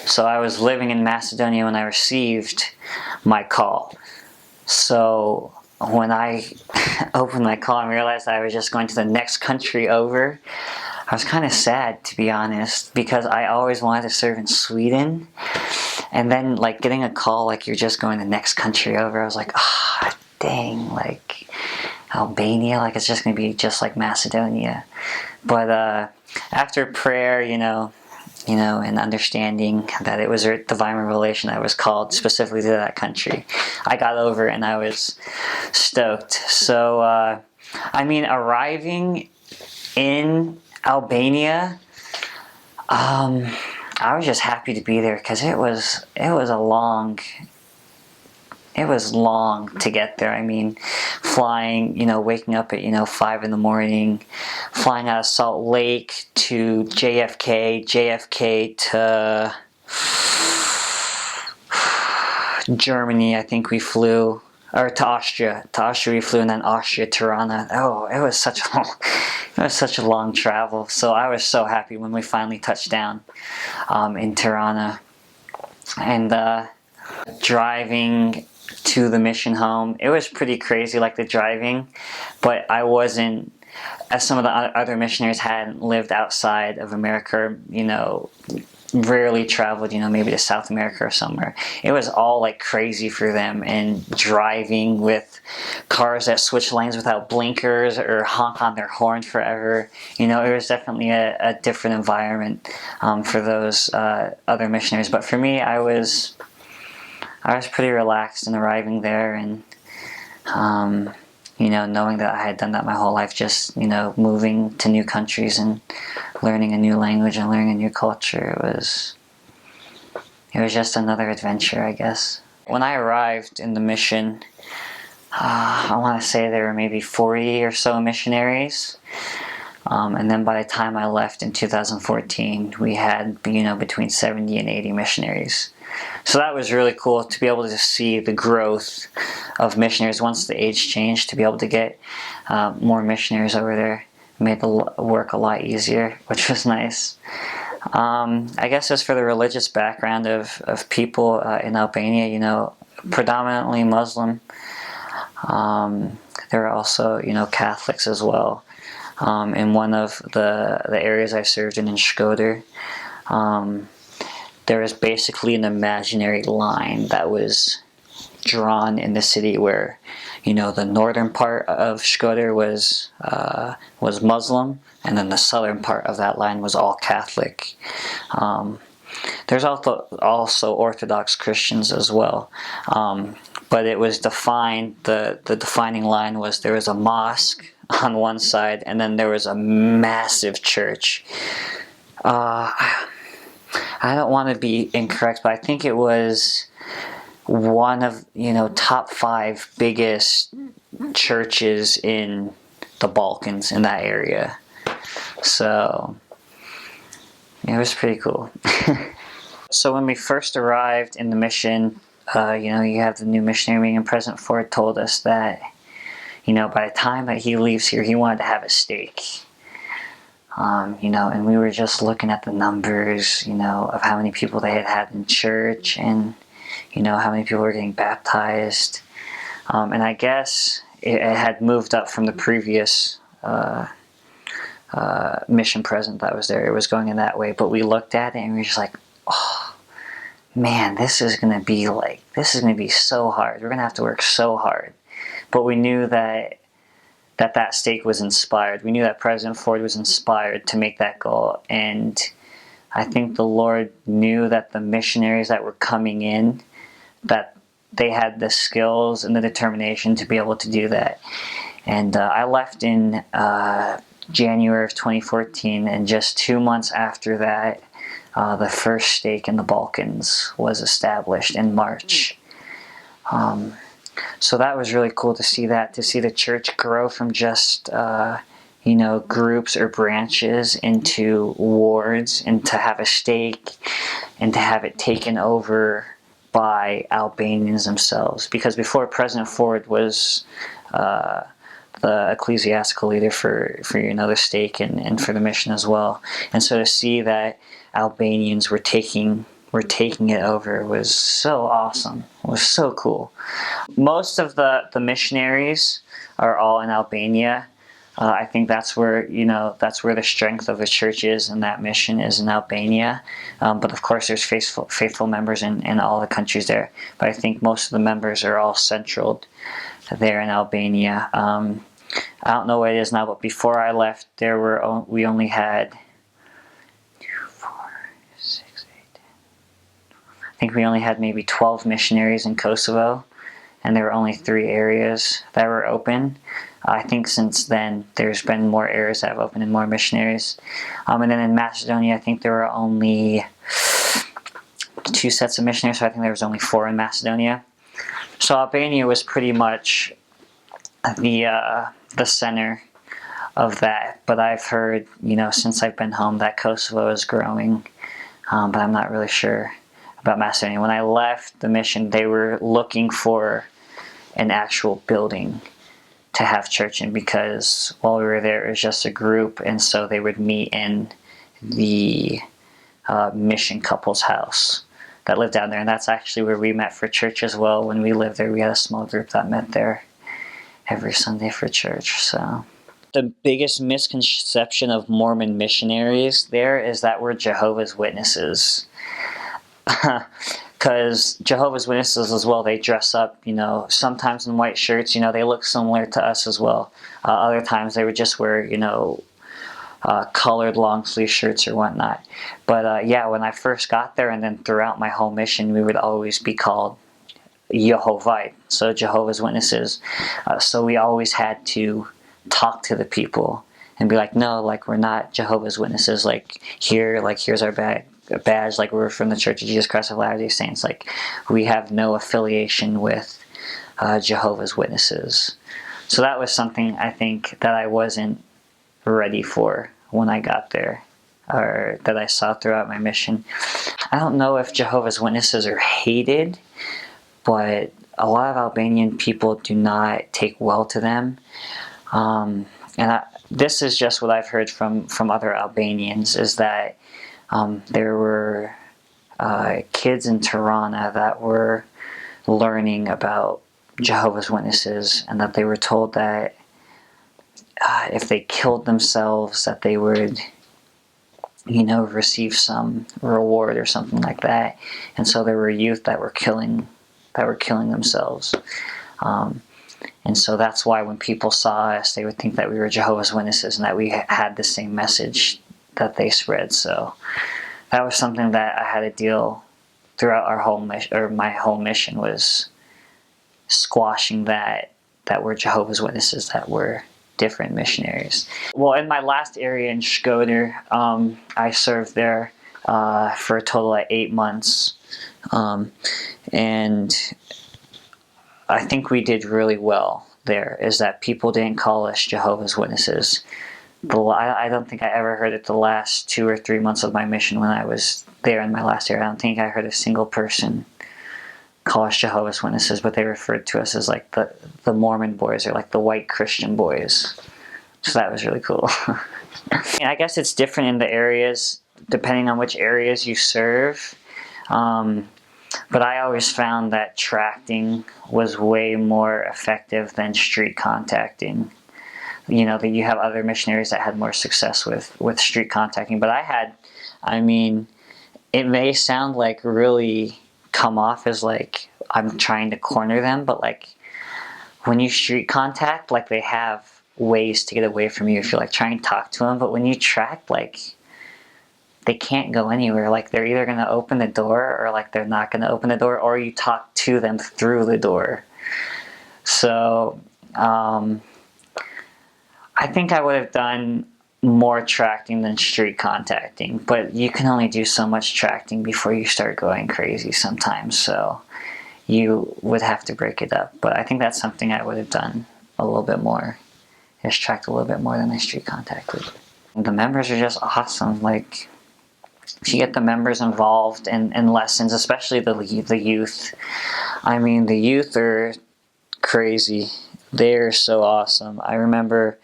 So I was living in Macedonia when I received my call. So when I opened my call and realized I was just going to the next country over, I was kind of sad, to be honest, because I always wanted to serve in Sweden. And then, like, getting a call like you're just going to the next country over, I was like, ah, dang, like, Albania, like, it's just going to be just like Macedonia. But after prayer, and understanding that it was a divine revelation I was called specifically to that country, I got over it and I was stoked. So, arriving in Albania, I was just happy to be there because it was long to get there. I mean, flying, waking up at 5 in the morning, flying out of Salt Lake to JFK to Germany. I think we flew, or to Austria we flew, and then Austria, Tirana. Oh, it was such a long travel. So I was so happy when we finally touched down in Tirana, and driving to the mission home. It was pretty crazy, like the driving, but I wasn't, as some of the other missionaries hadn't lived outside of America, rarely traveled, maybe to South America or somewhere. It was all like crazy for them, and driving with cars that switch lanes without blinkers or honk on their horn forever. It was definitely a different environment for those other missionaries. But for me, I was pretty relaxed in arriving there, and knowing that I had done that my whole life, just moving to new countries and learning a new language and learning a new culture. It was just another adventure, I guess. When I arrived in the mission, I want to say there were maybe 40 or so missionaries. And then by the time I left in 2014, we had between 70 and 80 missionaries. So that was really cool to be able to see the growth of missionaries once the age changed. To be able to get more missionaries over there made the work a lot easier, which was nice. I guess as for the religious background of people in Albania, predominantly Muslim. There are also Catholics as well. In one of the areas I served in Shkodër, there was basically an imaginary line that was drawn in the city where, the northern part of Shkodër was Muslim, and then the southern part of that line was all Catholic. There's also Orthodox Christians as well, but it was defined. The defining line was there was a mosque on one side, and then there was a massive church. I don't want to be incorrect, but I think it was one of top 5 biggest churches in the Balkans, in that area. So it was pretty cool. So when we first arrived in the mission, you have the new missionary meeting, and President Ford told us that by the time that he leaves here, he wanted to have a stake. And we were just looking at the numbers, of how many people they had in church, and, how many people were getting baptized. And I guess it had moved up from the previous mission president that was there. It was going in that way, but we looked at it and we were just like, oh, man, this is going to be so hard. We're going to have to work so hard. But we knew that stake was inspired. We knew that President Ford was inspired to make that goal. And I think the Lord knew that the missionaries that were coming in, that they had the skills and the determination to be able to do that. And I left in January of 2014, and just 2 months after that, the first stake in the Balkans was established in March. So that was really cool to see the church grow from just, groups or branches into wards, and to have a stake, and to have it taken over by Albanians themselves. Because before, President Ford was the ecclesiastical leader for the stake and for the mission as well. And so to see that Albanians were taking were taking it over was so awesome. It was so cool. Most of the missionaries are all in Albania. I think that's where the strength of the church is, and that mission is in Albania. But of course, there's faithful members in all the countries there. But I think most of the members are all central there in Albania. I don't know what it is now, but before I left, we only had 2, 4, 6, 8, 10. I think we only had maybe 12 missionaries in Kosovo, and there were only 3 areas that were open. I think since then there's been more areas that have opened and more missionaries. And then in Macedonia, I think there were only 2 sets of missionaries, so I think there was only 4 in Macedonia. So Albania was pretty much the center of that. But I've heard, since I've been home, that Kosovo is growing, but I'm not really sure about Macedonia. When I left the mission, they were looking for an actual building to have church in, because while we were there, it was just a group, and so they would meet in the mission couple's house that lived down there, and that's actually where we met for church as well. When we lived there, we had a small group that met there every Sunday for church. So the biggest misconception of Mormon missionaries there is that we're Jehovah's Witnesses. Because Jehovah's Witnesses as well, they dress up, sometimes in white shirts, they look similar to us as well. Other times they would just wear, colored long sleeve shirts or whatnot. But yeah, when I first got there and then throughout my whole mission, we would always be called Yehovite, so Jehovah's Witnesses. So we always had to talk to the people and be like, no, we're not Jehovah's Witnesses. Here's our badge, we're from the Church of Jesus Christ of Latter-day Saints. We have no affiliation with Jehovah's Witnesses. So that was something I think that I wasn't ready for when I got there, or that I saw throughout my mission. I don't know if Jehovah's Witnesses are hated, but a lot of Albanian people do not take well to them. This is just what I've heard from other Albanians, is that there were kids in Tirana that were learning about Jehovah's Witnesses, and that they were told that if they killed themselves, that they would, receive some reward or something like that. And so there were youth that were killing themselves. And so that's why when people saw us, they would think that we were Jehovah's Witnesses and that we had the same message that they spread. So that was something that I had to deal throughout our whole mission, or my whole mission, was squashing that we're Jehovah's Witnesses, that we're different missionaries. Well, in my last area in Shkodër, I served there for a total of 8 months, and I think we did really well there, is that people didn't call us Jehovah's Witnesses. I don't think I ever heard it the last 2 or 3 months of my mission when I was there in my last year. I don't think I heard a single person call us Jehovah's Witnesses, but they referred to us as the Mormon boys, or the white Christian boys. So that was really cool. And I guess it's different in the areas, depending on which areas you serve. But I always found that tracting was way more effective than street contacting. That you have other missionaries that had more success with street contacting. But it may sound really come off as I'm trying to corner them, but when you street contact, they have ways to get away from you if you try and talk to them. But when you track, they can't go anywhere. They're either going to open the door, or they're not going to open the door, or you talk to them through the door. So I think I would have done more tracking than street contacting, but you can only do so much tracking before you start going crazy sometimes, so you would have to break it up. But I think that's something I would have done a little bit more, is tracked a little bit more than I street contacted. The members are just awesome. If you get the members involved in lessons, especially the youth. The youth are crazy. They're so awesome. I remember,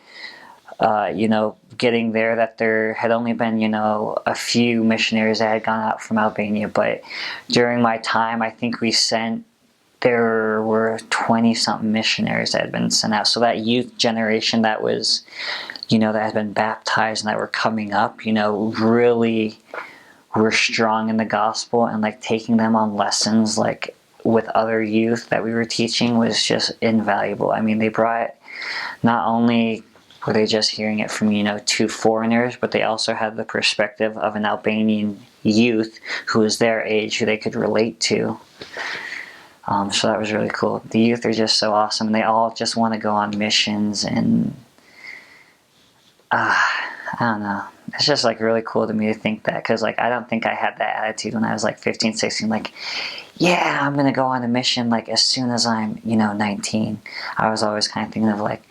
getting there that there had only been, you know, a few missionaries that had gone out from Albania. But during my time, I think there were 20-something missionaries that had been sent out. So that youth generation that was, you know, that had been baptized and that were coming up, you know, really were strong in the gospel, and like taking them on lessons like with other youth that we were teaching was just invaluable. I mean, they brought, not only were they just hearing it from, you know, two foreigners, but they also had the perspective of an Albanian youth who was their age, who they could relate to. So that was really cool. The youth are just so awesome, and they all just want to go on missions, and I don't know. It's just like really cool to me to think that, because like I don't think I had that attitude when I was like 15, 16, like, yeah, I'm going to go on a mission like as soon as I'm, you know, 19. I was always kind of thinking of like,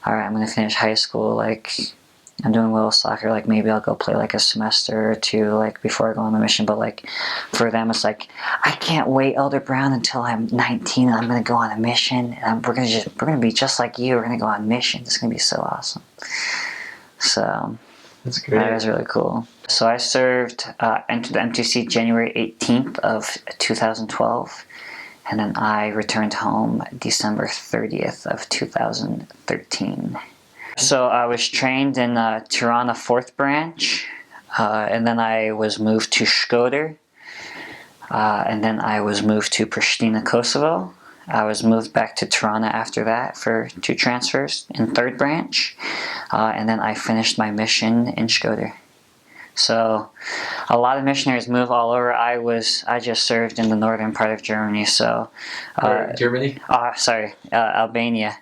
all right, I'm going to finish high school, like I'm doing well with soccer, like maybe I'll go play like a semester or two like before I go on the mission. But like for them it's like, I can't wait, Elder Brown, until I'm 19 and I'm going to go on a mission, and we're going to be just like you. We're going to go on missions. It's going to be so awesome. So that's great. That was really cool. So I served, entered the MTC January 18th of 2012, and then I returned home December 30th of 2013. So I was trained in Tirana 4th branch, and then I was moved to Shkodër, and then I was moved to Pristina, Kosovo. I was moved back to Tirana after that for 2 transfers in 3rd branch, and then I finished my mission in Shkodër. So a lot of missionaries move all over. I just served in the northern part of Germany. So Germany? Albania.